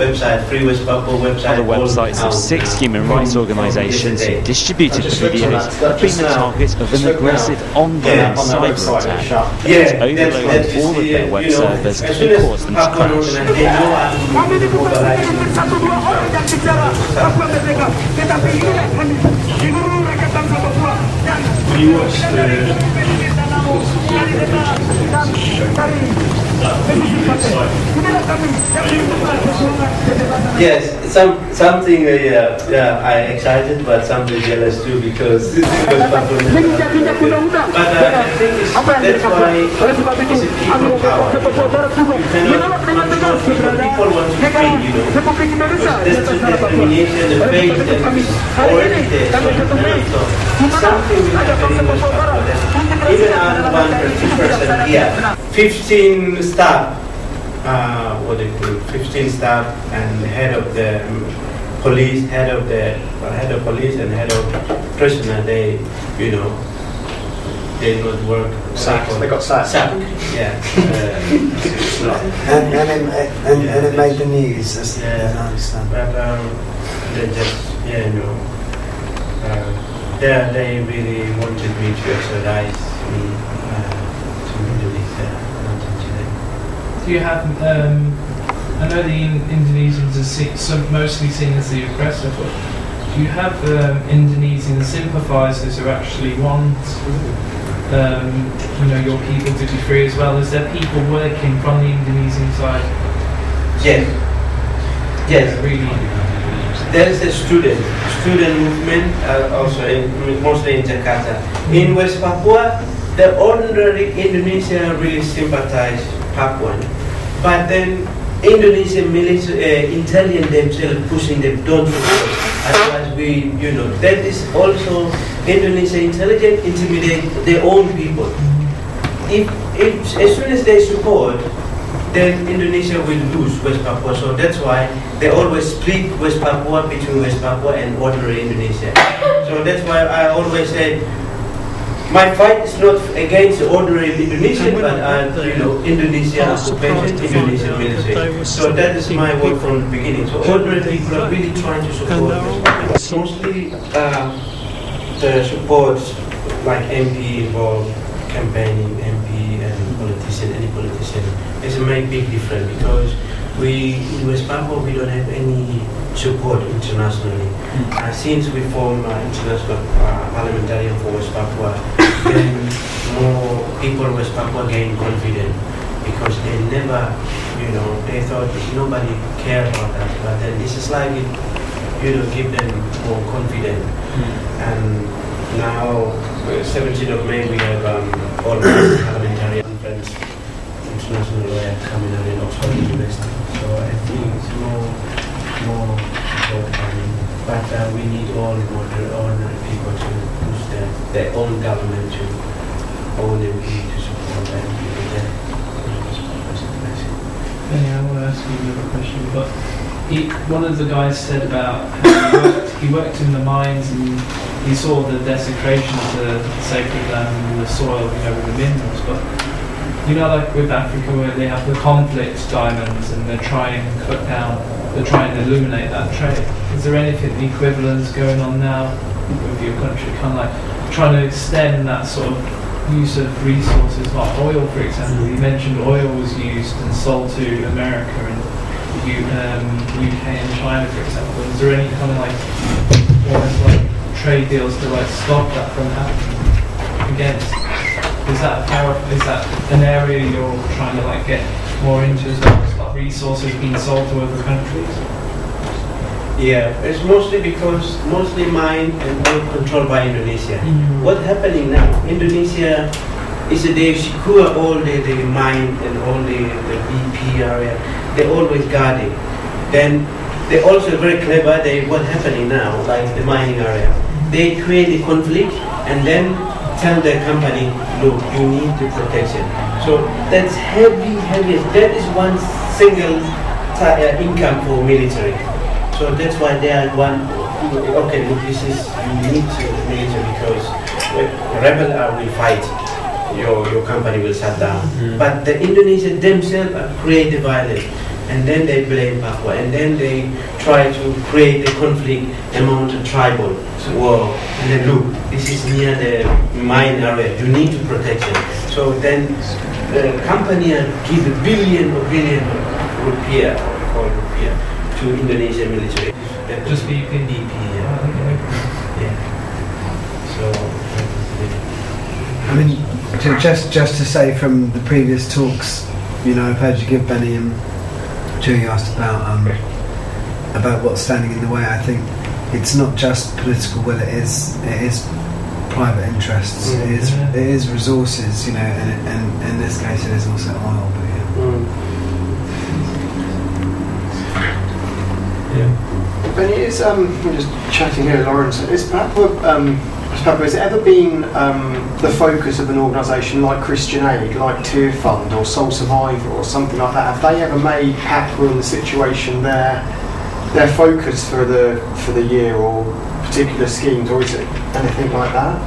website, Free West Papua website. Other websites of 6 human rights organisations who distributed the videos have been the target of an aggressive ongoing cyber attack that has overloaded all of their web servers and caused them to crash. Yes, something I excited, but something jealous too because but I think that's why it's a people power. You cannot control people want to free, you know. There's the determination, the faith, and it's already there. So you cannot stop. Something will happen in West Papua. Even out of 1 or 2% here, 15 staff. 15 staff and head of the police, head of police and head of prisoner. They, you know, they not work. Sacked. They got sacked. Yeah. and it made the news. I understand. But they just, yeah, you know, they really wanted me to extradite me to Indonesia. Do you have, I know the Indonesians are mostly seen as the aggressor, but do you have Indonesian sympathisers who actually want, you know, your people to be free as well? Is there people working from the Indonesian side? Yes. Yes. Really? There is a student movement also, mostly in Jakarta. In West Papua, the ordinary Indonesian really sympathize Papuan, but then Indonesian military intelligence themselves pushing them, don't support. Otherwise, we, you know, that is also Indonesian intelligence intimidate their own people. If as soon as they support, then Indonesia will lose West Papua. So that's why they always split West Papua between West Papua and ordinary Indonesia. So that's why I always say, my fight is not against the ordinary Indonesian, but you know, Indonesia occupation, Indonesian military. So that is my work from the beginning. So ordinary people are really trying to support this. Mostly the support, like MP involved, campaigning, MP and politician, any politician, is a big difference because we in West Papua we don't have any support internationally. Since we formed international parliamentarian for West Papua, then more people in West Papua gain confidence because they never, you know, they thought nobody cared about that. But then this is like it, you know, give them more confidence. And now, 17th of May, we have all parliamentarian friends, international lawyer coming out in Oxford University. So I think it's more important. But we need all ordinary people to push their own government to own MP to support them. Yeah, I want to ask you another question, but one of the guys said about how he worked in the mines and he saw the desecration of the sacred land and the soil, you know, with the minerals, but you know, like with Africa where they have the conflict diamonds and they're trying to cut down, they're trying to eliminate that trade. Is there anything equivalent going on now with your country, kind of like trying to extend that sort of use of resources, like oil, for example? You mentioned oil was used and sold to America and UK and China, for example. Is there any kind of like almost like trade deals to like stop that from happening against? Is that an area you're trying to like get more into as well? Like resources being sold to other countries? Yeah, it's mostly because mostly mine and oil controlled by Indonesia. What's happening now? Indonesia is they secure all the mine and all the BP area. They always guard it. Then they also very clever. What's happening now, like the mining area, they create a conflict and then tell the company, look, you need the protection. So that's heavy. That is one single income for military. So that's why they are one. Okay, look, this is you need to military because rebel will fight. Your company will shut down. But the Indonesians themselves create the violence. and then they blame Papua, and then they try to create a conflict among the tribal war. And then look, this is near the mine area, you need to protect it. So then the company give a billion rupiah, to Indonesian military. Just BP? Yeah. So, I mean, just to say from the previous talks, you know, I've heard you give Benny and Julie asked about what's standing in the way. I think it's not just political will; it is private interests. It is resources, you know, and in this case, it is also oil. But Benny, is we're just chatting here, Lawrence. Is Papua, has it ever been the focus of an organisation like Christian Aid, like Tear Fund or Soul Survivor or something like that? Have they ever made Papua and the situation their focus for the year or particular schemes, or is it anything like that?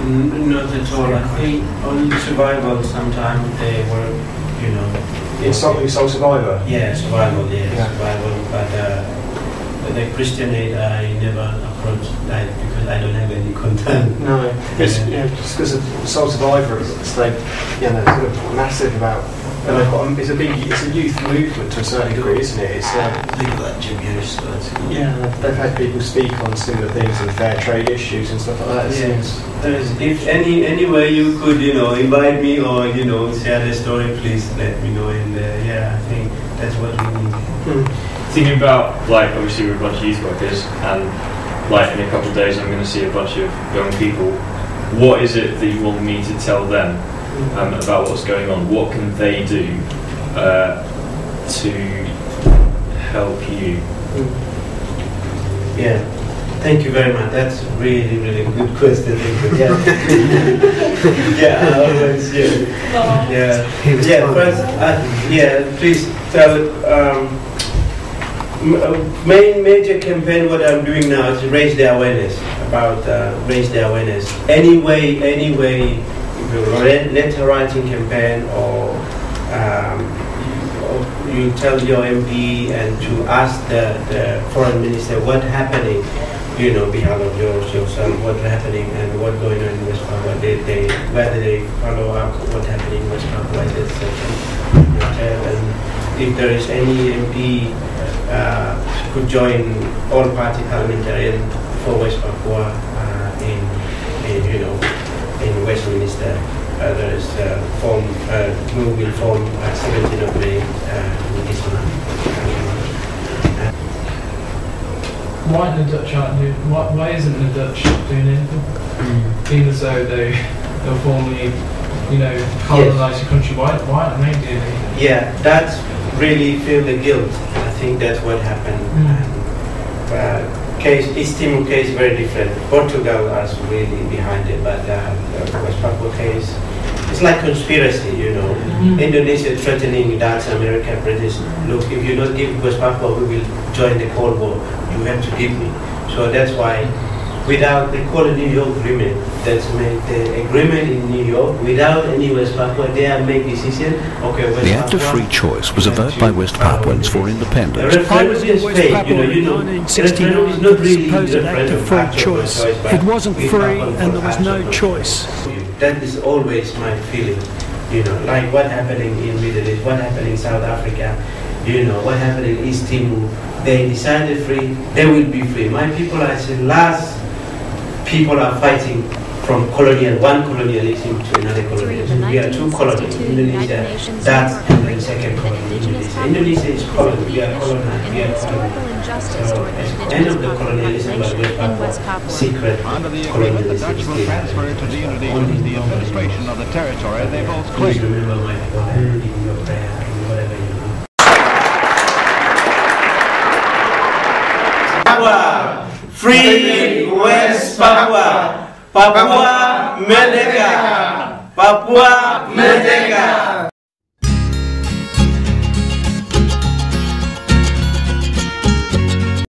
Not at all. I think on survival sometimes they were, you know. In Soul Survivor? Yeah, survival, survival. But the Christian Aid I never approached that because I don't have any contact. No, just because of Soul Survivor, it's like, sort of massive about. And they've got it's a youth movement to a certain degree, isn't it? It's they've had people speak on similar things and fair trade issues and stuff like that. Yes. If any way you could, invite me or share the story, please let me know. And I think that's what we need. Thinking about, like, obviously we're a bunch of youth workers, and like in a couple of days I'm going to see a bunch of young people. What is it that you want me to tell them about what's going on? What can they do to help you? Yeah, thank you very much. That's really, really good question. Always, First, please tell. Major campaign. What I'm doing now is raise the awareness about Any way. Letter writing campaign, or you tell your MP and to ask the foreign minister what's happening, behalf of yourself, what's happening and what's going on in West Papua. Whether they follow up what's happening in West Papua, etc. And if there is any MP could join all party parliamentarian for West Papua in Westminster. There is we will form 17th of May this month. Why isn't the Dutch doing anything? Even as though they'll formally, colonise your country. Why aren't they doing anything? Yeah, that's really feel the guilt. I think that's what happened. East Timor case is very different. Portugal is really behind it, but the West Papua case, it's like conspiracy, Indonesia threatening that America, British, look, if you don't give West Papua, we will join the Cold War. You have to give me. So that's why, without the New York agreement, that's made the agreement in New York, without any West Papua, they have made decision. Okay, West the act of free choice was a vote by West Papuans for independence. I was in West Papua in 1969. It was a supposed act of free choice. It wasn't free and there was no choice. That is always my feeling, like what happening in Middle East, what happening in South Africa, what happened in East Timor. They decided free, they will be free. My people are the last people are fighting from one colonialism to another colonialism. We are two colonies. Indonesia, that's the second colony. Indonesia is colony. We are colonized. So it's the end of the colonialism, but West Papua, secret colonialism. Dutch will transfer to the unity of the administration of the territory they both claim. Please remember my people and in your prayer and whatever you do. Free West Papua. Papua Merdeka. Papua Merdeka.